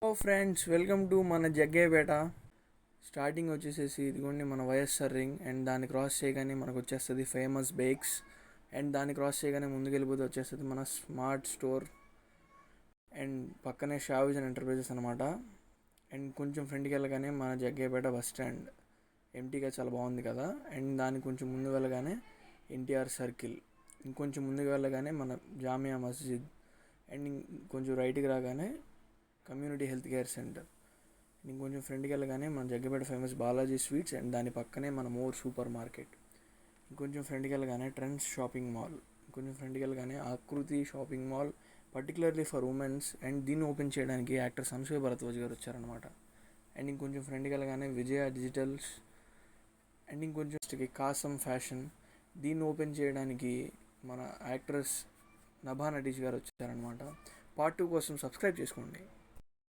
Hello friends, welcome to మన Jaggepeta. Starting వచ్చేసేసి ఇదిగోండి మన వైఎస్ఆర్ రింగ్, అండ్ దాన్ని క్రాస్ చేయగానే మనకు వచ్చేస్తుంది ఫేమస్ బేక్స్. అండ్ దాన్ని క్రాస్ చేయగానే ముందుకెళ్ళిపోతే వచ్చేస్తుంది మన స్మార్ట్ స్టోర్, అండ్ పక్కనే షావిజన్ ఎంటర్ప్రైజెస్ అనమాట. అండ్ కొంచెం ఫ్రంట్కి వెళ్ళగానే మన జగ్గేపేట బస్ స్టాండ్ ఎంటీగా చాలా బాగుంది కదా. అండ్ దానికి కొంచెం ముందు వెళ్ళగానే ఎన్టీఆర్ సర్కిల్, ఇంకొంచెం ముందుకు వెళ్ళగానే మన జామియా మస్జిద్, అండ్ కొంచెం రైట్కి రాగానే కమ్యూనిటీ హెల్త్ కేర్ సెంటర్. ఇంకొంచెం ఫ్రంట్కి వెళ్ళగానే మన Jaggapeta famous Balaji sweets, and దాని పక్కనే మన మోర్ సూపర్ మార్కెట్. ఇంకొంచెం ఫ్రంట్కి వెళ్ళగానే ట్రెండ్స్ షాపింగ్ మాల్. ఇంకొంచెం ఫ్రంట్కి వెళ్ళగానే ఆకృతి shopping mall, particularly for women's. And దీన్ని ఓపెన్ చేయడానికి యాక్టర్ సంశయ్ భరద్వాజ్ గారు వచ్చారనమాట. అండ్ ఇంకొంచెం ఫ్రంట్కి వెళ్ళగానే విజయ డిజిటల్స్, అండ్ ఇంకొంచెం కాసం ఫ్యాషన్. దీన్ని ఓపెన్ చేయడానికి మన యాక్ట్రెస్ నభా నటీష్ గారు వచ్చారనమాట. పార్ట్ 2 కోసం సబ్స్క్రైబ్ చేసుకోండి.